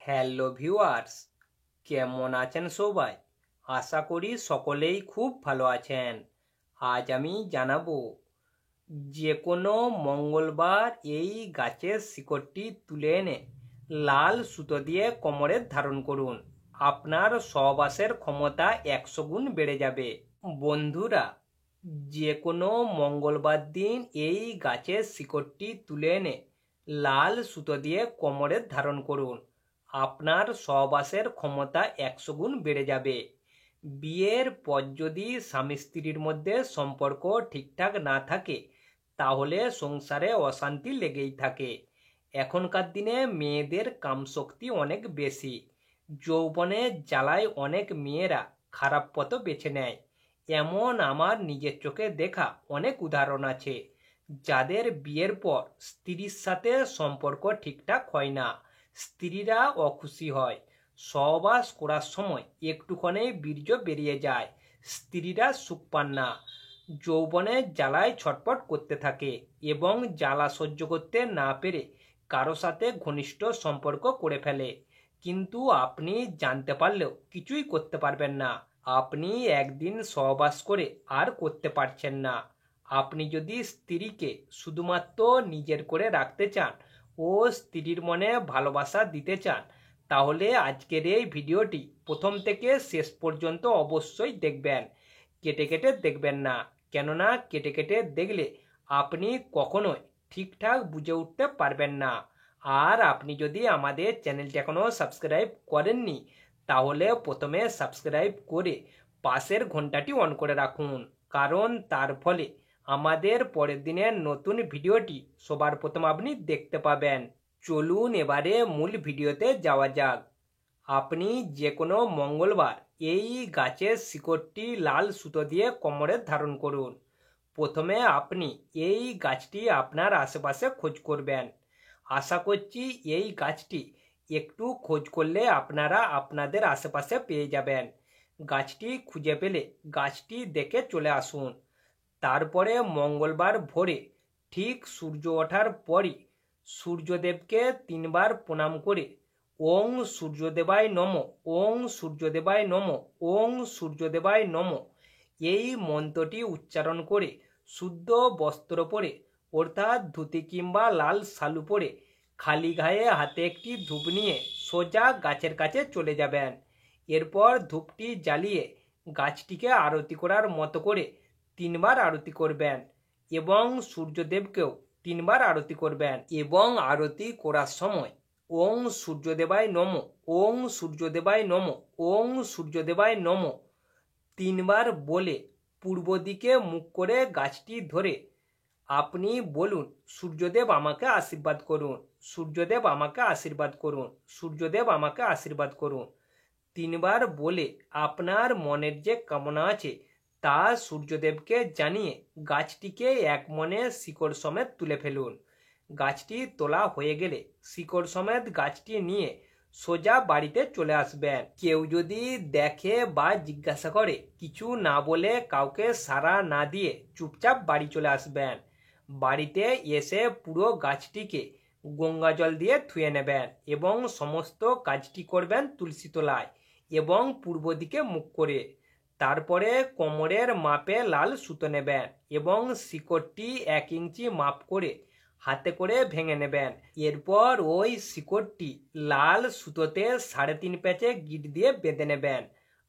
Hello viewers, কেমন আছেন সবাই? আশা করি সকলেই খুব ভালো আছেন। আজ আমি জানাবো যে কোনো মঙ্গলবার এই গাছের শিকড়টি তুলে এনে লাল সুতো দিয়ে কোমরে ধারণ করুন। আপনার সহবাসের ক্ষমতা 100 গুণ বেড়ে যাবে। বন্ধুরা, যে কোনো মঙ্গলবার দিন এই গাছের শিকড়টি তুলে এনে লাল সুতো দিয়ে কোমরে ধারণ করুন। আপনার সহবাসের ক্ষমতা 100 গুণ বেড়ে যাবে। বিয়ের পর যদি স্বামী স্ত্রীর মধ্যে সম্পর্ক ঠিকঠাক না থাকে তাহলে সংসারে অশান্তি লেগেই থাকে। এখনকার দিনে মেয়েদের কামশক্তি অনেক বেশি। যৌবনের জ্বালায় অনেক মেয়েরা খারাপ পথ বেছে নেয়। এমন আমার নিজের চোখে দেখা অনেক উদাহরণ আছে, যাদের বিয়ের পর স্ত্রীর সাথে সম্পর্ক ঠিকঠাক হয় না, স্ত্রীরা অখুশি হয়, সহবাস করার সময় একটুখানি বীর্য বেরিয়ে যায়, স্ত্রীরা সুখ পান না, যৌবনের জ্বালায় ছটফট করতে থাকে এবং জ্বালা সহ্য করতে না পেরে কারো সাথে ঘনিষ্ঠ সম্পর্ক করে ফেলে। কিন্তু আপনি জানতে পারলেও কিছুই করতে পারবেন না। আপনি একদিন সহবাস করে আর করতে পারছেন না। আপনি যদি স্ত্রীকে শুধুমাত্র নিজের করে রাখতে চান ও স্ত্রীর মনে ভালোবাসা দিতে চান, তাহলে আজকের এই ভিডিওটি প্রথম থেকে শেষ পর্যন্ত অবশ্যই দেখবেন। কেটে কেটে দেখবেন না, কেননা কেটে কেটে দেখলে আপনি কখনোই ঠিকঠাক বুঝে উঠতে পারবেন না। আর আপনি যদি আমাদের চ্যানেলটি এখনও সাবস্ক্রাইব করেননি, তাহলে প্রথমে সাবস্ক্রাইব করে পাশের ঘন্টাটি অন করে রাখুন, কারণ তার ফলে আমাদের পরের দিনের নতুন ভিডিওটি সবার প্রথম আপনি দেখতে পাবেন। চলুন এবারে মূল ভিডিওতে যাওয়া যাক। আপনি যে কোনো মঙ্গলবার এই গাছের শিকড়টি লাল সুতো দিয়ে কোমরে ধারণ করুন। প্রথমে আপনি এই গাছটি আপনার আশেপাশে খোঁজ করবেন। আশা করছি এই গাছটি একটু খোঁজ করলে আপনারা আপনাদের আশেপাশে পেয়ে যাবেন। গাছটি খুঁজে পেলে গাছটি দেখে চলে আসুন। তারপরে মঙ্গলবার ভোরে ঠিক সূর্য ওঠার পরই সূর্যদেবকে 3 বার প্রণাম করে ওং সূর্যদেবায় নমঃ, ওং সূর্যদেবায় নমঃ, ওং সূর্যদেবায় নমঃ এই মন্ত্রটি উচ্চারণ করে শুদ্ধ বস্ত্র পরে, অর্থাৎ ধুতি কিংবা লাল শালু পরে খালি গায়ে হাতে একটি ধূপ নিয়ে সোজা গাছের কাছে চলে যাবেন। এরপর ধূপটি জ্বালিয়ে গাছটিকে আরতি করার মতো করে 3 বার আরতি করবেন এবং সূর্যদেবকেও 3 বার আরতি করবেন। এবং আরতি করার সময় ওং সূর্যদেবায় নমঃ, ওং সূর্যদেবায় নমঃ, ওং সূর্যদেবায় নমঃ 3 বার বলে পূর্ব দিকে মুখ করে গাছটি ধরে আপনি বলুন, সূর্যদেব আমাকে আশীর্বাদ করুন, সূর্যদেব আমাকে আশীর্বাদ করুন, সূর্যদেব আমাকে আশীর্বাদ করুন 3 বার বলে আপনার মনের যে কামনা আছে তা সূর্যদেবকে জানিয়ে গাছটিকে এক মনে শিকড় সমেত তুলে ফেলুন। গাছটি তোলা হয়ে গেলে শিকড় সমেত গাছটি নিয়ে সোজা বাড়িতে চলে আসবেন। কেউ যদি দেখে বা জিজ্ঞাসা করে, কিছু না বলে কাউকে সাড়া না দিয়ে চুপচাপ বাড়ি চলে আসবেন। বাড়িতে এসে পুরো গাছটিকে গঙ্গা জল দিয়ে ধুয়ে নেবেন এবং সমস্ত কাজটি করবেন তুলসী তলায় এবং পূর্ব দিকে মুখ করে। তারপরে কোমরের মাপে লাল সুতো নেবেন এবং শিকড়টি 1 ইঞ্চি মাপ করে হাতে করে ভেঙে নেবেন। এরপর ওই শিকড়টি লাল সুতোতে 3.5 প্যাচে গিট দিয়ে বেঁধে নেবেন।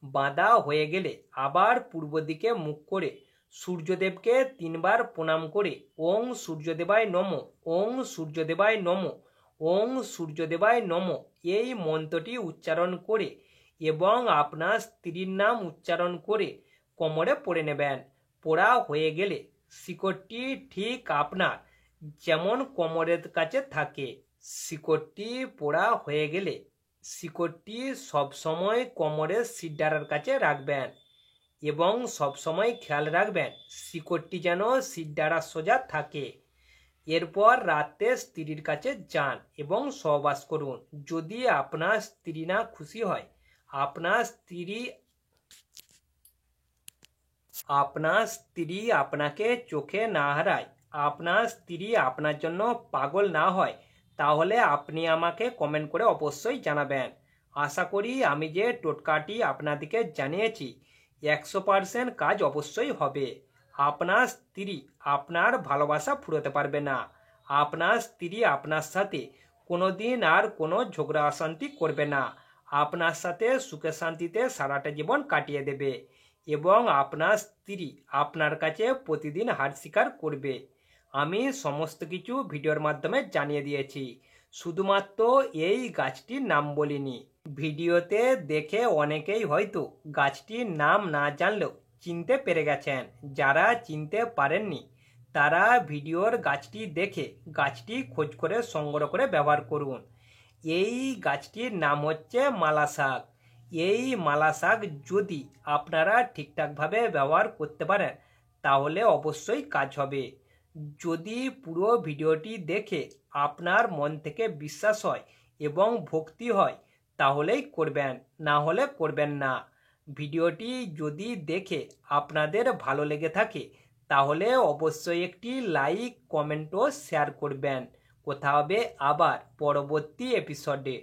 বাঁধা হয়ে গেলে আবার পূর্ব দিকে মুখ করে সূর্যদেবকে 3 বার প্রণাম করে ওং সূর্যদেবায় নমঃ, ওং সূর্যদেবায় নমঃ, ওং সূর্যদেবায় নমঃ এই মন্ত্রটি উচ্চারণ করে এবং আপনার স্ত্রীর নাম উচ্চারণ করে কোমরে পরে নেবেন। পরা হয়ে গেলে শিকড়টি ঠিক আপনার যেমন কোমরের কাছে থাকে, শিকড়টি পরা হয়ে গেলে শিকড়টি সবসময় কোমরের শিরদাঁড়ার কাছে রাখবেন এবং সবসময় খেয়াল রাখবেন শিকড়টি যেন শিরদাঁড়ার সোজা থাকে। এরপর রাতে স্ত্রীর কাছে যান এবং সহবাস করুন। যদি আপনার স্ত্রী না খুশি হয়, আপনার স্ত্রী আপনাকে চোখে না হারায়, আপনার স্ত্রী আপনার জন্য পাগল না হয়, তাহলে আপনি আমাকে কমেন্ট করে অবশ্যই জানাবেন। আশা করি আমি যে টোটকাটি আপনাদেরকে জানিয়েছি 100% কাজ অবশ্যই হবে। আপনার স্ত্রী আপনার ভালোবাসা ফুরোতে পারবে না। আপনার স্ত্রী আপনার সাথে কোনোদিন আর কোনো ঝগড়া অশান্তি করবে না। আপনার সাথে সুখে শান্তিতে সারাটা জীবন কাটিয়ে দেবে এবং আপনার স্ত্রী আপনার কাছে প্রতিদিন হার স্বীকার করবে। আমি সমস্ত কিছু ভিডিওর মাধ্যমে জানিয়ে দিয়েছি, শুধুমাত্র এই গাছটির নাম বলিনি। ভিডিওতে দেখে অনেকেই হয়তো গাছটির নাম না জানলেও চিনতে পেরে গেছেন। যারা চিনতে পারেননি তারা ভিডিওর গাছটি দেখে গাছটি খোঁজ করে সংগ্রহ করে ব্যবহার করুন। এই গাছটির নাম হচ্ছে মালা শাক। এই মালা শাক যদি আপনারা ঠিকঠাকভাবে ব্যবহার করতে পারেন তাহলে অবশ্যই কাজ হবে। যদি পুরো ভিডিওটি দেখে আপনার মন থেকে বিশ্বাস হয় এবং ভক্তি হয় তাহলেই করবেন, না হলে করবেন না। ভিডিওটি যদি দেখে আপনাদের ভালো লেগে থাকে তাহলে অবশ্যই একটি লাইক, কমেন্ট ও শেয়ার করবেন। কথা হবে আবার পরবর্তী এপিসোডে।